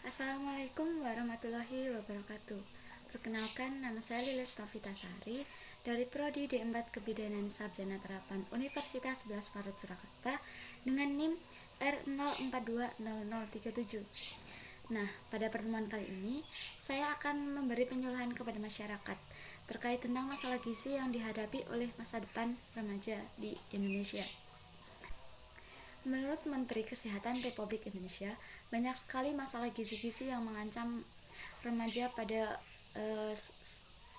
Assalamualaikum warahmatullahi wabarakatuh. Perkenalkan, nama saya Lilis Novitasari dari Prodi D4 Kebidanan Sarjana Terapan Universitas 11 Maret Surakarta dengan NIM R04200037. Nah, pada pertemuan kali ini saya akan memberi penyuluhan kepada masyarakat terkait tentang masalah gizi yang dihadapi oleh masa depan remaja di Indonesia. Menurut Menteri Kesehatan Republik Indonesia, banyak sekali masalah gizi-gizi yang mengancam remaja pada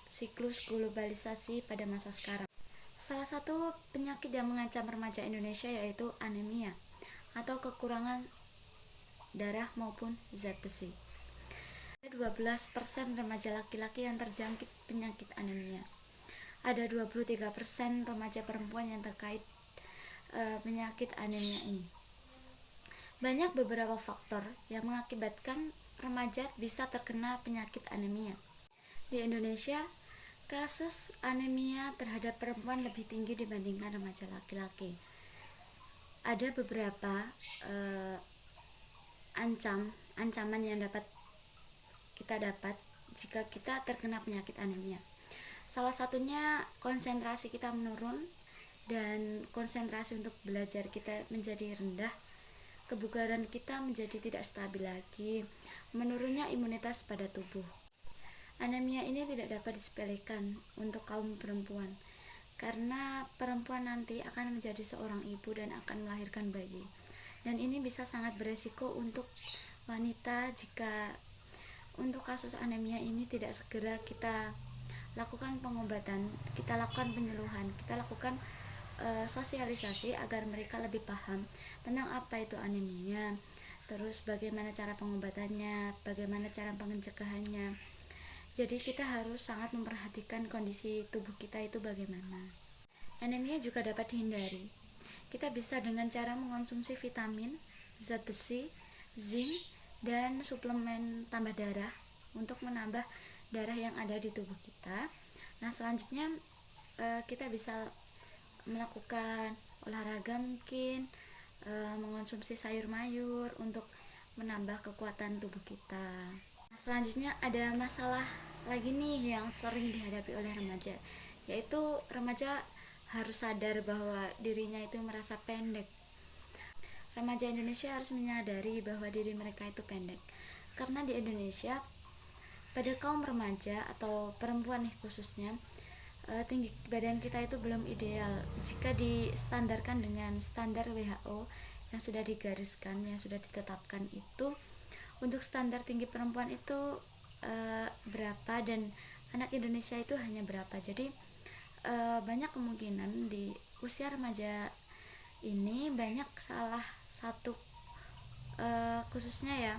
siklus globalisasi pada masa sekarang. Salah satu penyakit yang mengancam remaja Indonesia yaitu anemia atau kekurangan darah maupun zat besi. Ada 12% remaja laki-laki yang terjangkit penyakit anemia. Ada 23% remaja perempuan yang terkait penyakit anemia ini. Banyak beberapa faktor yang mengakibatkan remaja bisa terkena penyakit anemia. Di Indonesia, kasus anemia terhadap perempuan lebih tinggi dibandingkan remaja laki-laki. Ada beberapa ancaman yang dapat kita dapat jika kita terkena penyakit anemia. Salah satunya konsentrasi kita menurun dan konsentrasi untuk belajar kita menjadi rendah, kebugaran kita menjadi tidak stabil lagi, menurunnya imunitas pada tubuh. Anemia ini tidak dapat disepelekan untuk kaum perempuan, karena perempuan nanti akan menjadi seorang ibu dan akan melahirkan bayi. Dan ini bisa sangat beresiko untuk wanita jika untuk kasus anemia ini tidak segera kita lakukan pengobatan, kita lakukan penyuluhan, kita lakukan sosialisasi agar mereka lebih paham tentang apa itu anemia, terus bagaimana cara pengobatannya, bagaimana cara pencegahannya. Jadi kita harus sangat memperhatikan kondisi tubuh kita itu bagaimana. Anemia juga dapat dihindari. Kita bisa dengan cara mengonsumsi vitamin, zat besi, zinc, dan suplemen tambah darah untuk menambah darah yang ada di tubuh kita. Nah, selanjutnya kita bisa melakukan olahraga, mungkin mengonsumsi sayur mayur untuk menambah kekuatan tubuh kita. Nah, selanjutnya ada masalah lagi nih yang sering dihadapi oleh remaja, yaitu remaja harus sadar bahwa dirinya itu merasa pendek. Remaja Indonesia harus menyadari bahwa diri mereka itu pendek, karena di Indonesia pada kaum remaja atau perempuan nih khususnya, tinggi badan kita itu belum ideal jika distandarkan dengan standar WHO yang sudah digariskan, yang sudah ditetapkan itu. Untuk standar tinggi perempuan itu berapa dan anak Indonesia itu hanya berapa. Jadi banyak kemungkinan di usia remaja ini banyak salah satu khususnya ya,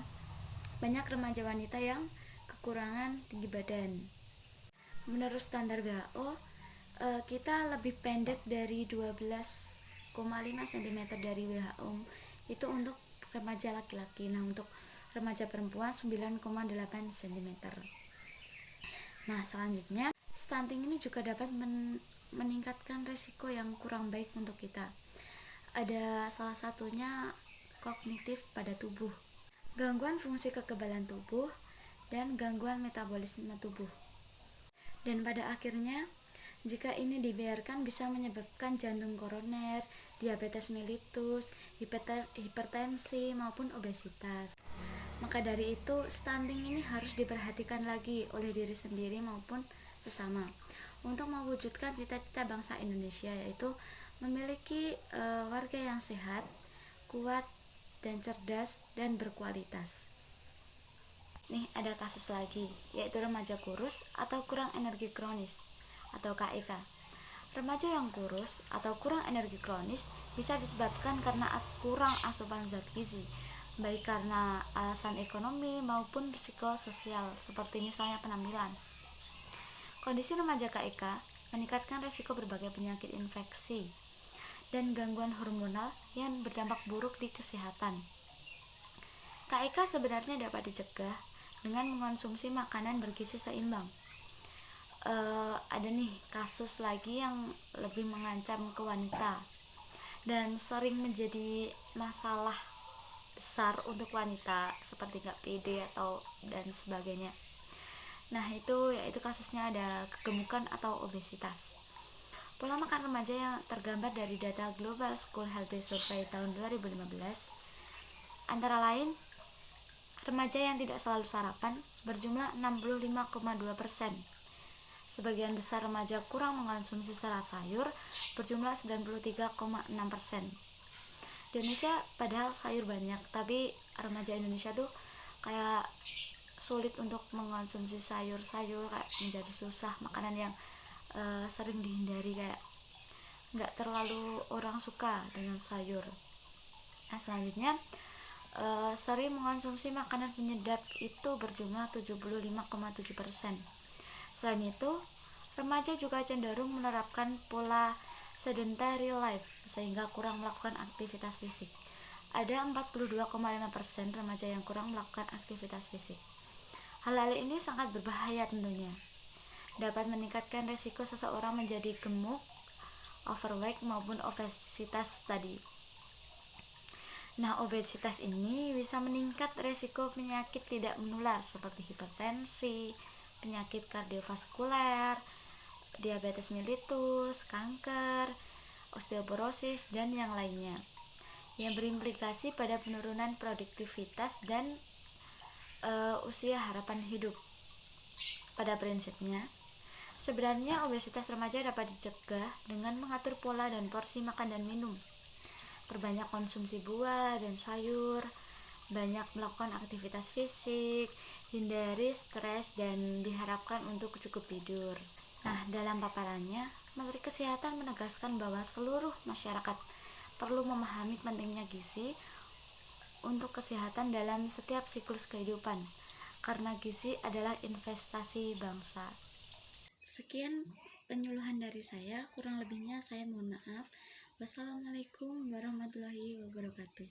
banyak remaja wanita yang kekurangan tinggi badan. Menurut standar WHO, kita lebih pendek dari 12,5 cm dari WHO itu untuk remaja laki-laki. Nah, untuk remaja perempuan 9,8 cm. Nah, selanjutnya stunting ini juga dapat meningkatkan resiko yang kurang baik untuk kita. Ada salah satunya kognitif pada tubuh, gangguan fungsi kekebalan tubuh, dan gangguan metabolisme tubuh. Dan pada akhirnya, jika ini dibiarkan bisa menyebabkan jantung koroner, diabetes mellitus, hipertensi, maupun obesitas. Maka dari itu, stunting ini harus diperhatikan lagi oleh diri sendiri maupun sesama untuk mewujudkan cita-cita bangsa Indonesia, yaitu memiliki warga yang sehat, kuat, dan cerdas, dan berkualitas. Nih ada kasus lagi, yaitu remaja kurus atau kurang energi kronis atau KEK. Remaja yang kurus atau kurang energi kronis bisa disebabkan karena kurang asupan zat gizi, baik karena alasan ekonomi maupun psikososial, seperti misalnya penampilan. Kondisi remaja KEK meningkatkan risiko berbagai penyakit infeksi dan gangguan hormonal yang berdampak buruk di kesehatan. KEK sebenarnya dapat dicegah dengan mengonsumsi makanan bergizi seimbang. Ada nih kasus lagi yang lebih mengancam ke wanita dan sering menjadi masalah besar untuk wanita seperti nggak pede atau dan sebagainya. Nah itu yaitu kasusnya ada kegemukan atau obesitas. Pola makan remaja yang tergambar dari data Global School Health Survey tahun 2015 antara lain remaja yang tidak selalu sarapan berjumlah 65,2%. Sebagian besar remaja kurang mengonsumsi serat sayur berjumlah 93,6%. Di Indonesia padahal sayur banyak, tapi remaja Indonesia tuh kayak sulit untuk mengonsumsi sayur-sayur, kayak menjadi susah makanan yang sering dihindari, kayak nggak terlalu orang suka dengan sayur. Nah selanjutnya sering mengonsumsi makanan penyedap itu berjumlah 75,7%. Selain itu, remaja juga cenderung menerapkan pola sedentary life sehingga kurang melakukan aktivitas fisik. Ada 42,5% remaja yang kurang melakukan aktivitas fisik. Hal-hal ini sangat berbahaya tentunya. Dapat meningkatkan resiko seseorang menjadi gemuk, overweight maupun obesitas tadi. Nah, obesitas ini bisa meningkat resiko penyakit tidak menular seperti hipertensi, penyakit kardiovaskuler, diabetes mellitus, kanker, osteoporosis, dan yang lainnya, yang berimplikasi pada penurunan produktivitas dan usia harapan hidup. Pada prinsipnya, sebenarnya obesitas remaja dapat dicegah dengan mengatur pola dan porsi makan dan minum, perbanyak konsumsi buah dan sayur, banyak melakukan aktivitas fisik, hindari stres, dan diharapkan untuk cukup tidur. Nah, dalam paparannya, Menteri Kesehatan menegaskan bahwa seluruh masyarakat perlu memahami pentingnya gizi untuk kesehatan dalam setiap siklus kehidupan, karena gizi adalah investasi bangsa. Sekian penyuluhan dari saya, kurang lebihnya saya mohon maaf. Wassalamualaikum warahmatullahi wabarakatuh.